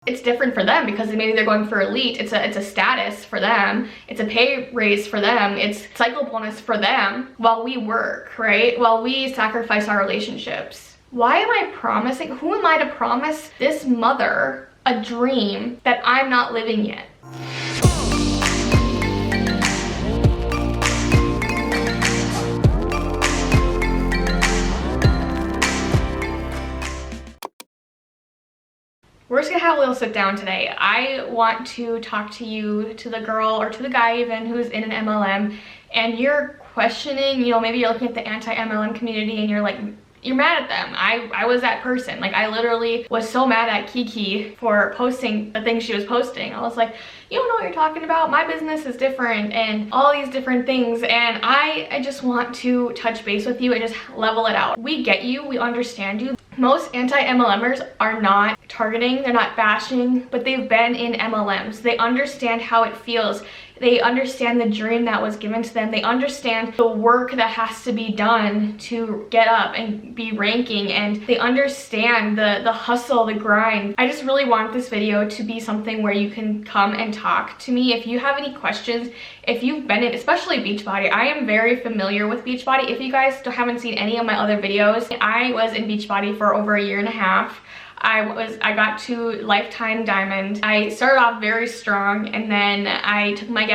It's different for them because maybe they're going for elite. It's a status for them. It's a pay raise for them. It's cycle bonus for them while we work, right? While we sacrifice our relationships. Why am I promising? Who am I to promise this mother a dream that I'm not living yet? We're just gonna have a little sit down today. I want to talk to you, to the girl or to the guy even who's in an MLM, and you're questioning, you know, maybe you're looking at the anti-MLM community and you're like, you're mad at them. I was that person. Like, I literally was so mad at Kiki for posting the things she was posting. I was like, you don't know what you're talking about. My business is different and all these different things. And I just want to touch base with you and just level it out. We get you. We understand you. Most anti-MLMers are not targeting, they're not bashing, but they've been in MLMs. They understand how it feels. They understand the dream that was given to them. They understand the work that has to be done to get up and be ranking, and they understand the hustle, the grind. I just really want this video to be something where you can come and talk to me. If you have any questions, if you've been in, especially Beachbody, I am very familiar with Beachbody. If you guys haven't seen any of my other videos, I was in Beachbody for over a year and a half. I got to lifetime diamond. I started off very strong, and then I took my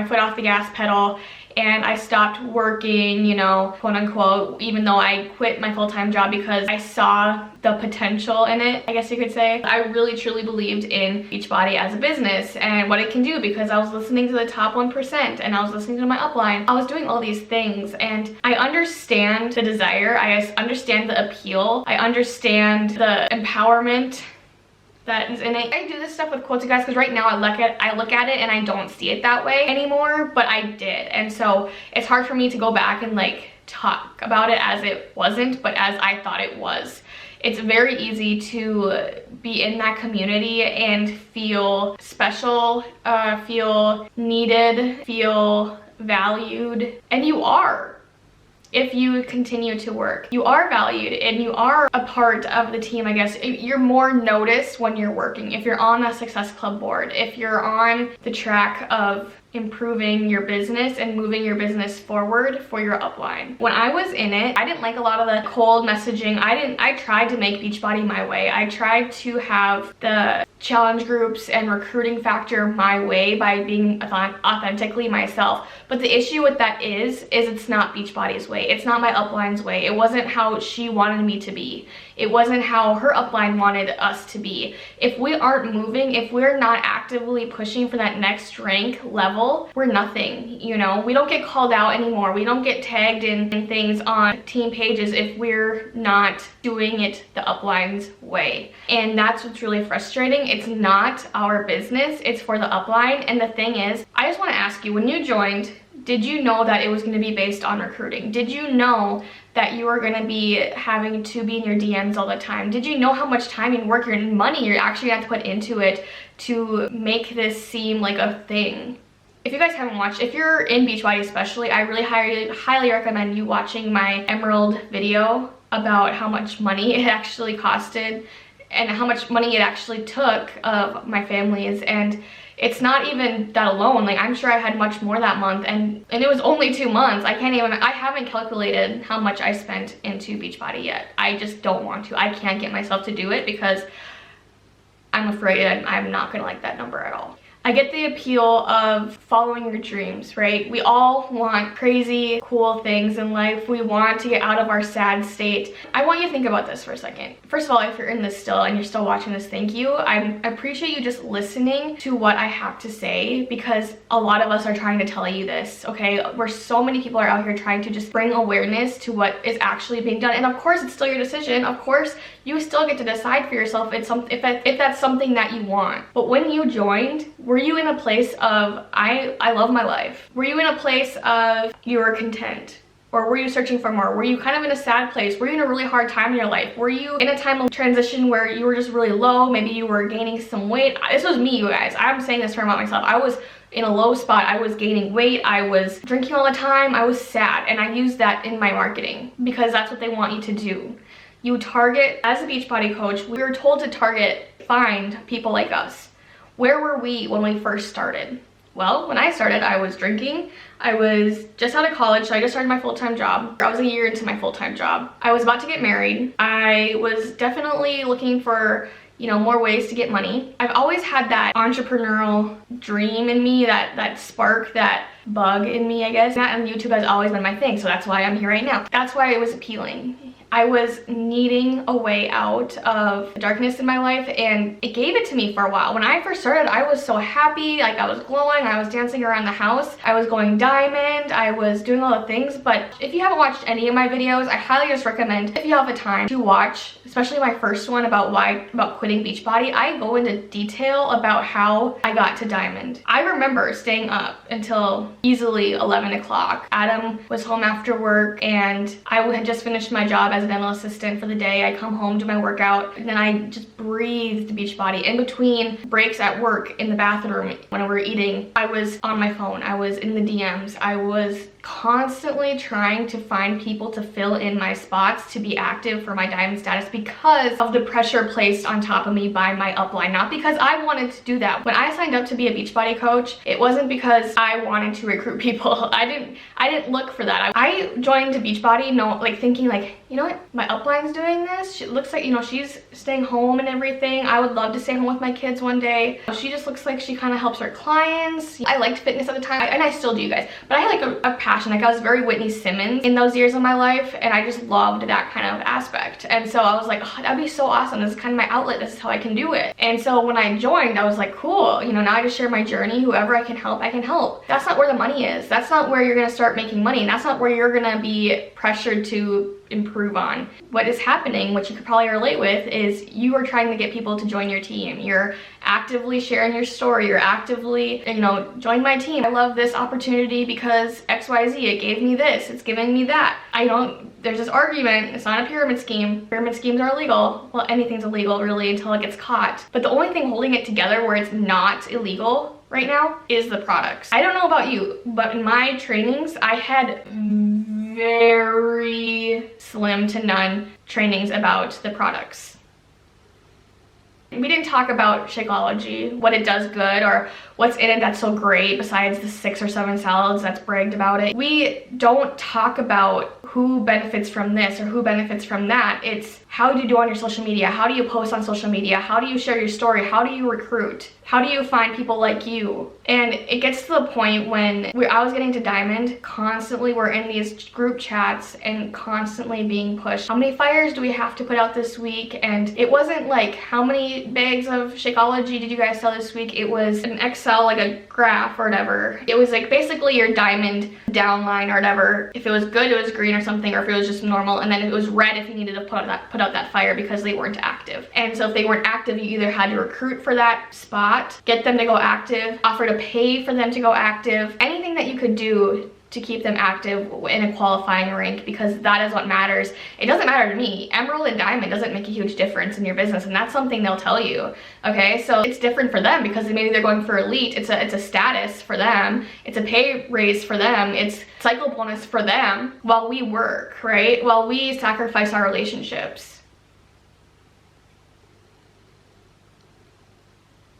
foot off the gas pedal and I stopped working, you know, quote unquote, even though I quit my full-time job because I saw the potential in it, I guess you could say. I really truly believed in Beachbody as a business and what it can do because I was listening to the top 1% and I was listening to my upline. I was doing all these things, and I understand the desire. I understand the appeal. I understand the empowerment that is in it. I do this stuff with quotes, you guys, because right now I look at it and I don't see it that way anymore, but I did. And so it's hard for me to go back and like talk about it as it wasn't, but as I thought it was. It's very easy to be in that community and feel special, feel needed, feel valued, and you are. If you continue to work, you are valued and you are a part of the team. I guess you're more noticed when you're working. If you're on the Success Club board, if you're on the track of improving your business and moving your business forward for your upline. When I was in it, I didn't like a lot of the cold messaging. I tried to make Beachbody my way. I tried to have the challenge groups and recruiting factor my way by being authentically myself. But the issue with that is it's not Beachbody's way. It's not my upline's way. It wasn't how she wanted me to be. It wasn't how her upline wanted us to be. If we aren't moving, if we're not actively pushing for that next rank level, we're nothing, you know? We don't get called out anymore. We don't get tagged in things on team pages if we're not doing it the upline's way. And that's what's really frustrating. It's not our business, it's for the upline. And the thing is, I just want to ask you, when you joined, did you know that it was going to be based on recruiting? Did you know that you were going to be having to be in your DMs all the time? Did you know how much time and work and money you're actually going to have to put into it to make this seem like a thing? If you guys haven't watched, if you're in Beachbody especially, I really highly recommend you watching my Emerald video about how much money it actually costed and how much money it actually took of my family's. And it's not even that alone. Like, I'm sure I had much more that month, and it was only 2 months. I haven't calculated how much I spent into Beachbody yet. I just don't want to. I can't get myself to do it because I'm afraid I'm not gonna like that number at all. I get the appeal of following your dreams, right? We all want crazy, cool things in life. We want to get out of our sad state. I want you to think about this for a second. First of all, if you're in this still and you're still watching this, thank you. I appreciate you just listening to what I have to say, because a lot of us are trying to tell you this, okay? Where so many people are out here trying to just bring awareness to what is actually being done. And of course, it's still your decision. Of course, you still get to decide for yourself if that's something that you want. But when you joined, were you in a place of, I love my life? Were you in a place of you were content? Or were you searching for more? Were you kind of in a sad place? Were you in a really hard time in your life? Were you in a time of transition where you were just really low? Maybe you were gaining some weight. This was me, you guys. I'm saying this for about myself. I was in a low spot. I was gaining weight. I was drinking all the time. I was sad. And I used that in my marketing because that's what they want you to do. You target, as a Beachbody coach, we were told to target find people like us. Where were we when we first started? Well, when I started, I was drinking. I was just out of college, so I just started my full-time job. I was a year into my full-time job. I was about to get married. I was definitely looking for, you know, more ways to get money. I've always had that entrepreneurial dream in me, that spark, that bug in me, I guess. That and YouTube has always been my thing, so that's why I'm here right now. That's why it was appealing. I was needing a way out of the darkness in my life, and it gave it to me for a while. When I first started, I was so happy, like I was glowing, I was dancing around the house, I was going diamond, I was doing all the things. But if you haven't watched any of my videos, I highly just recommend, if you have the time, to watch, especially my first one about quitting Beachbody. I go into detail about how I got to diamond. I remember staying up until easily 11 o'clock. Adam was home after work, and I had just finished my job as an ML assistant for the day. I come home, do my workout, and then I just breathed Beachbody. In between breaks at work, in the bathroom, when we were eating, I was on my phone, I was in the DMs, I was constantly trying to find people to fill in my spots to be active for my diamond status because of the pressure placed on top of me by my upline, not because I wanted to do that. When I signed up to be a Beachbody coach, it wasn't because I wanted to recruit people. I didn't look for that. I joined Beachbody, thinking like, you know what, my upline's doing this. She looks like, you know, she's staying home and everything. I would love to stay home with my kids one day. She just looks like she kind of helps her clients. I liked fitness at the time, and I still do, you guys, but I had like a passion. Like I was very Whitney Simmons in those years of my life, and I just loved that kind of aspect. And so I was like, oh, that'd be so awesome. This is kind of my outlet. This is how I can do it. And so when I joined, I was like, cool, you know, now I just share my journey. Whoever I can help, I can help. That's not where the money is. That's not where you're gonna start making money. And that's not where you're gonna be pressured to improve on. What is happening, which you could probably relate with, is you are trying to get people to join your team. You're actively sharing your story. You're actively, you know, join my team. I love this opportunity because XYZ, it gave me this, it's giving me that. There's this argument, it's not a pyramid scheme. Pyramid schemes are illegal. Well, anything's illegal really until it gets caught. But the only thing holding it together where it's not illegal right now is the products. I don't know about you, but in my trainings, I had very slim to none trainings about the products. We didn't talk about Shakeology, what it does good, or what's in it that's so great besides the 6 or 7 salads that's bragged about it. We don't talk about who benefits from this or who benefits from that. It's how do you do on your social media? How do you post on social media? How do you share your story? How do you recruit? How do you find people like you? And it gets to the point when I was getting to diamond, constantly we're in these group chats and constantly being pushed. How many fires do we have to put out this week? And it wasn't like, how many bags of Shakeology did you guys sell this week? It was an Excel, like a graph or whatever. It was like basically your diamond downline or whatever. If it was good, it was green or something, or if it was just normal, and then it was red if you needed to put out that fire because they weren't active. And so if they weren't active, you either had to recruit for that spot, get them to go active, offer to pay for them to go active, anything that you could do to keep them active in a qualifying rank, because that is what matters. It doesn't matter to me. Emerald and diamond doesn't make a huge difference in your business, and that's something they'll tell you. Okay, so it's different for them because maybe they're going for elite. It's a status for them. It's a pay raise for them. It's cycle bonus for them while we work, right? While we sacrifice our relationships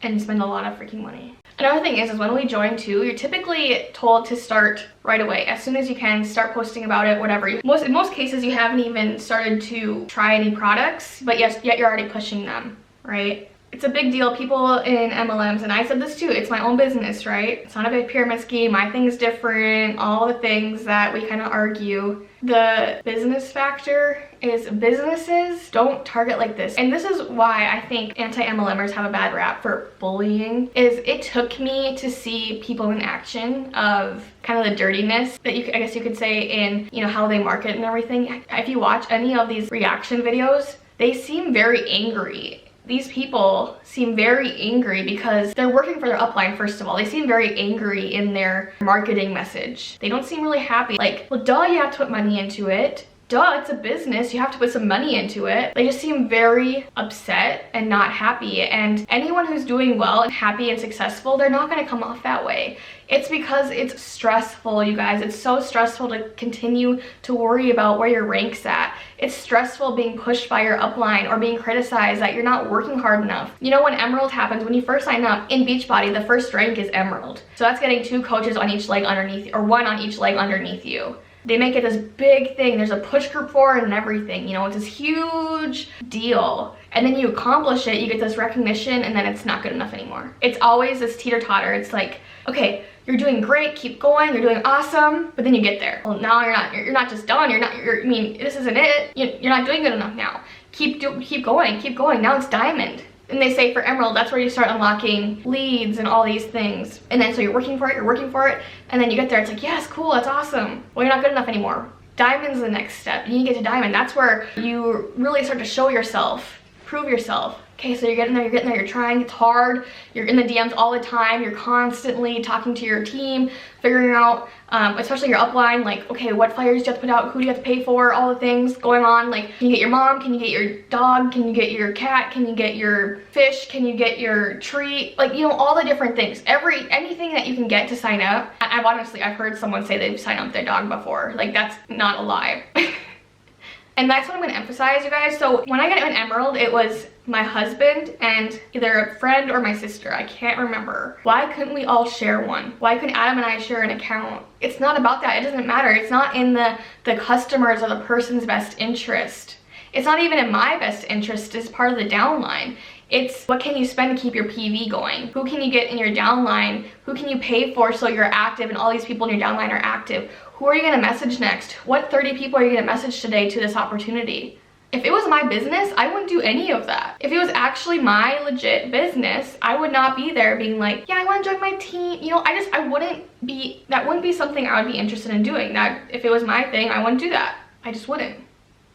and spend a lot of freaking money. Another thing is when we join too, you're typically told to start right away. As soon as you can, start posting about it, whatever. In most cases, you haven't even started to try any products, but yet you're already pushing them, right? It's a big deal. People in MLMs, and I said this too, it's my own business, right? It's not a big pyramid scheme. My thing's different. All the things that we kind of argue. The business factor is businesses don't target like this. And this is why I think anti-MLMers have a bad rap for bullying, is it took me to see people in action of kind of the dirtiness that I guess you could say in, you know, how they market and everything. If you watch any of these reaction videos, they seem very angry. These people seem very angry because they're working for their upline, first of all. They seem very angry in their marketing message. They don't seem really happy. Like, well, duh, you have to put money into it. duh, it's a business, you have to put some money into it. They just seem very upset and not happy, and anyone who's doing well and happy and successful, they're not going to come off that way. It's because it's stressful, you guys. It's so stressful to continue to worry about where your rank's at. It's stressful being pushed by your upline or being criticized that you're not working hard enough. You know, when Emerald happens, when you first sign up in Beachbody, the first rank is Emerald. So that's getting 2 coaches on each leg underneath, or 1 on each leg underneath you. They make it this big thing. There's a push group for it and everything. You know, it's this huge deal. And then you accomplish it, you get this recognition, and then it's not good enough anymore. It's always this teeter-totter. It's like, okay, you're doing great, keep going, you're doing awesome, but then you get there. Well, now you're not just done. I mean, this isn't it. You're not doing good enough now. Keep going. Now it's diamond. And they say for Emerald, that's where you start unlocking leads and all these things. And then so you're working for it, and then you get there, it's like, yes, cool, that's awesome. Well, you're not good enough anymore. Diamond's the next step. You get to diamond. That's where you really start to show yourself, prove yourself. Okay, so you're getting there, you're trying, it's hard, you're in the DMs all the time, you're constantly talking to your team, figuring out, especially your upline, like, okay, what flyers do you have to put out, who do you have to pay for, all the things going on, like, can you get your mom, can you get your dog, can you get your cat, can you get your fish, can you get your treat, like, you know, all the different things, anything that you can get to sign up. I've heard someone say they've signed up their dog before, like, that's not a lie. And that's what I'm going to emphasize, you guys. So when I got an Emerald, it was my husband and either a friend or my sister. I can't remember. Why couldn't we all share one? Why couldn't Adam and I share an account? It's not about that. It doesn't matter. It's not in the customers or the person's best interest. It's not even in my best interest as part of the downline. It's what can you spend to keep your PV going? Who can you get in your downline? Who can you pay for so you're active and all these people in your downline are active? Who are you gonna message next? What 30 people are you gonna message today to this opportunity? If it was my business, I wouldn't do any of that. If it was actually my legit business, I would not be there being like, yeah, I wanna join my team. You know, that wouldn't be something I would be interested in doing. That if it was my thing, I wouldn't do that. I just wouldn't.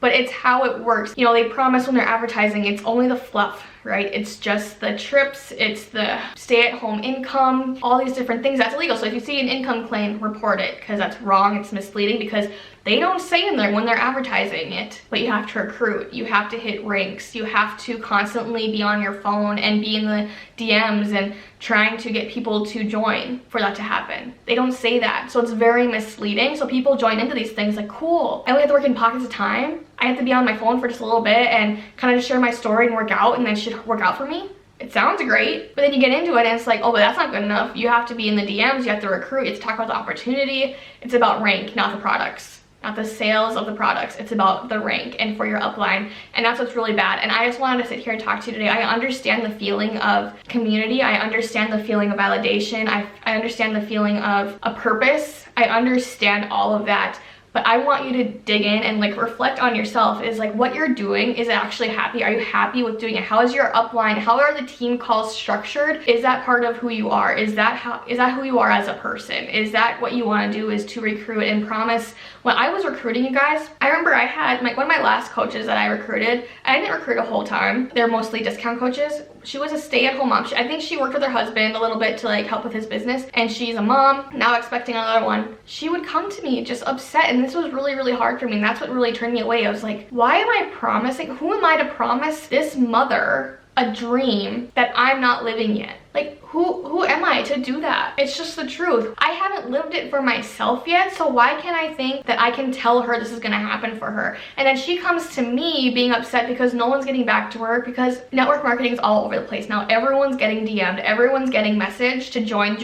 But it's how it works. You know, they promise when they're advertising, it's only the fluff, right? It's just the trips, it's the stay-at-home income, all these different things. That's illegal. So if you see an income claim, report it, because that's wrong, it's misleading, because they don't say in there when they're advertising it. But you have to recruit, you have to hit ranks, you have to constantly be on your phone and be in the DMs and trying to get people to join for that to happen. They don't say that. So it's very misleading. So people join into these things like, cool, I only have to work in pockets of time. I have to be on my phone for just a little bit and kind of just share my story and work out, and then it should work out for me. It sounds great, but then you get into it and it's like, oh, but that's not good enough. You have to be in the DMs, you have to recruit, it's talk about the opportunity. It's about rank, not the products, not the sales of the products. It's about the rank and for your upline, and that's what's really bad. And I just wanted to sit here and talk to you today. I understand the feeling of community. I understand the feeling of validation. I understand the feeling of a purpose. I understand all of that. But I want you to dig in and like reflect on yourself. Is like what you're doing, is it actually happy? Are you happy with doing it? How is your upline? How are the team calls structured? Is that part of who you are? Is that who you are as a person? Is that what you want to do, is to recruit and promise? When I was recruiting, you guys, I remember I had one of my last coaches that I recruited. I didn't recruit a whole time. They're mostly discount coaches. She was a stay-at-home mom. I think she worked with her husband a little bit to like help with his business, and she's a mom now expecting another one. She would come to me just upset, and this was really, really hard for me, and that's what really turned me away. I was like, why am I promising? Who am I to promise this mother a dream that I'm not living yet? Like, who am I to do that? It's just the truth. I haven't lived it for myself yet, so why can't I think that I can tell her this is gonna happen for her? And then she comes to me being upset because no one's getting back to her, because network marketing is all over the place. Now everyone's getting DM'd, everyone's getting messaged to join,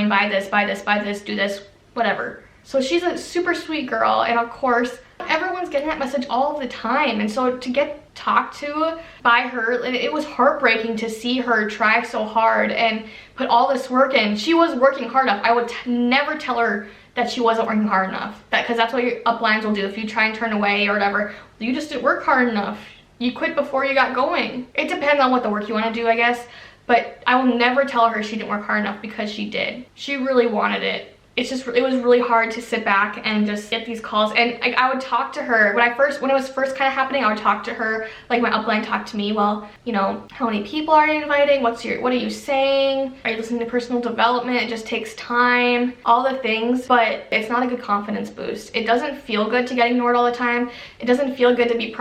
buy this, do this, whatever. So she's a super sweet girl, and of course, everyone's getting that message all the time. And so to get talked to by her, it was heartbreaking to see her try so hard and put all this work in. She was working hard enough. I would never tell her that she wasn't working hard enough, because that's what your uplines will do. If you try and turn away or whatever, you just didn't work hard enough. You quit before you got going. It depends on what the work you want to do, I guess, but I will never tell her she didn't work hard enough, because she did. She really wanted it. it was really hard to sit back and just get these calls. And I would talk to her when it was first kind of happening. I would talk to her like my upline talked to me. Well, you know, how many people are you inviting? What are you saying? Are you listening to personal development? It just takes time, all the things, but it's not a good confidence boost. It doesn't feel good to get ignored all the time. It doesn't feel good to be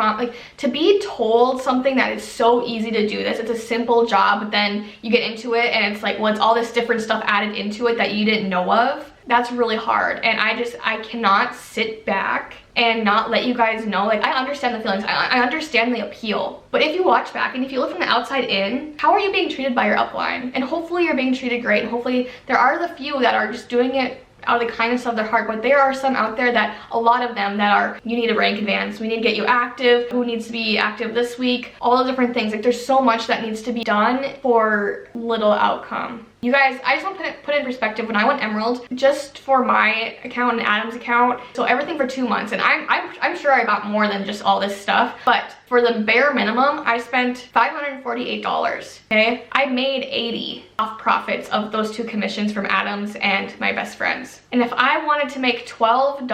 to be told something that is so easy to do this. It's a simple job, but then you get into it and it's like, well, it's all this different stuff added into it that you didn't know of. That's really hard. And I cannot sit back and not let you guys know. Like, I understand the feelings, I understand the appeal, but if you watch back and if you look from the outside in, how are you being treated by your upline? And hopefully you're being treated great, and hopefully there are the few that are just doing it out of the kindness of their heart, but there are some out there that, a lot of them that are, you need to rank advance, we need to get you active, who needs to be active this week, all the different things. Like, there's so much that needs to be done for little outcome. You guys, I just want to put it in perspective. When I went Emerald, just for my account and Adam's account, so everything for 2 months, and I'm sure I got more than just all this stuff, but for the bare minimum, I spent $548, okay? I made $80 off profits of those 2 commissions from Adam's and my best friends. And if I wanted to make $12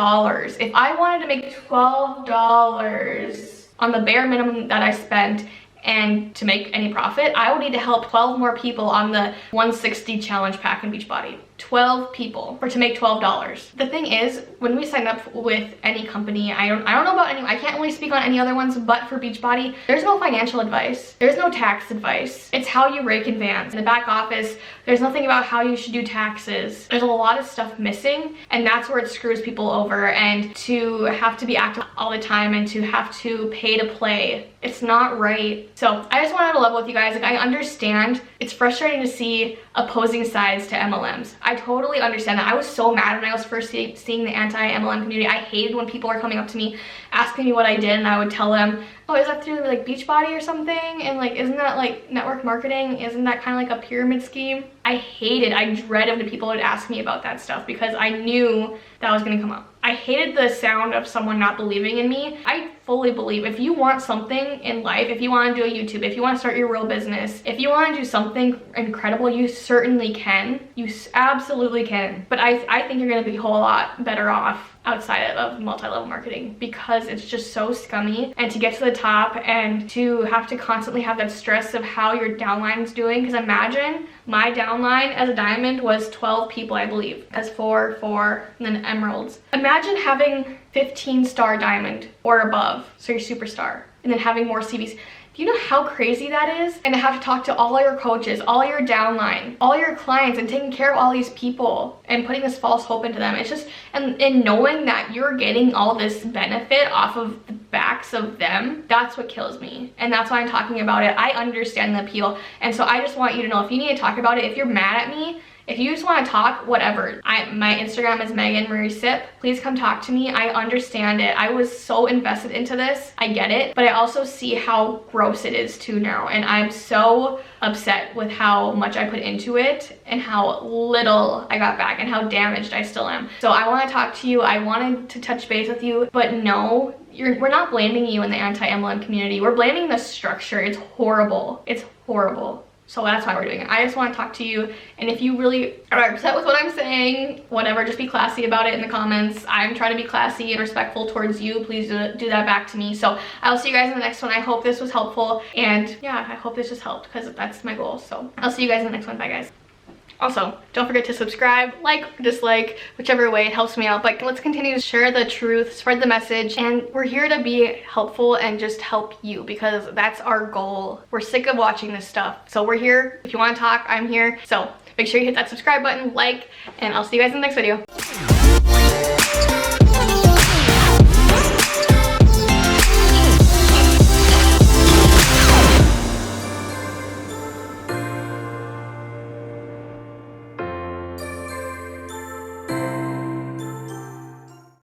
on the bare minimum that I spent, and to make any profit, I would need to help 12 more people on the 160 challenge pack in Beachbody. 12 people to make $12. The thing is, when we sign up with any company, I don't know about any, I can't really speak on any other ones, but for Beachbody, there's no financial advice. There's no tax advice. It's how you rake advance. In the back office, there's nothing about how you should do taxes. There's a lot of stuff missing, and that's where it screws people over. And to have to be active all the time and to have to pay to play, it's not right. So I just wanted to level with you guys. Like, I understand it's frustrating to see opposing sides to MLMs. I totally understand that. I was so mad when I was first seeing the anti-MLM community. I hated when people were coming up to me asking me what I did, and I would tell them, oh, is that through like Beachbody or something? And like, isn't that like network marketing? Isn't that kind of like a pyramid scheme? I dreaded when people would ask me about that stuff because I knew that was gonna come up. I hated the sound of someone not believing in me. I fully believe if you want something in life, if you want to do a YouTube, if you want to start your real business, if you want to do something incredible, you certainly can. You absolutely can. But I think you're going to be a whole lot better off outside of multi-level marketing, because it's just so scummy. And to get to the top and to have to constantly have that stress of how your downline's doing, because imagine my downline as a diamond was 12 people, I believe, as 4, and then emeralds. Imagine having 15-star diamond or above, so you're superstar, and then having more CVs. Do you know how crazy that is? And to have to talk to all your coaches, all your downline, all your clients, and taking care of all these people and putting this false hope into them. It's just, and knowing that you're getting all this benefit off of the backs of them, that's what kills me. And that's why I'm talking about it. I understand the appeal. And so I just want you to know, if you need to talk about it, if you're mad at me, if you just want to talk, whatever. My Instagram is meganmariesip. Please come talk to me. I understand it. I was so invested into this. I get it. But I also see how gross it is too now. And I'm so upset with how much I put into it and how little I got back and how damaged I still am. So I want to talk to you. I wanted to touch base with you. But no, we're not blaming you in the anti-MLM community. We're blaming the structure. It's horrible. It's horrible. So that's why we're doing it. I just want to talk to you, and if you really are upset with what I'm saying, whatever, just be classy about it in the comments. I'm trying to be classy and respectful towards you. Please do that back to me. So I'll see you guys in the next one. I hope this was helpful, and yeah, I hope this just helped, because that's my goal. So I'll see you guys in the next one. Bye, guys. Also, don't forget to subscribe, like, dislike, whichever way, it helps me out. But let's continue to share the truth, spread the message, and we're here to be helpful and just help you, because that's our goal. We're sick of watching this stuff. So we're here. If you want to talk, I'm here. So make sure you hit that subscribe button, like, and I'll see you guys in the next video.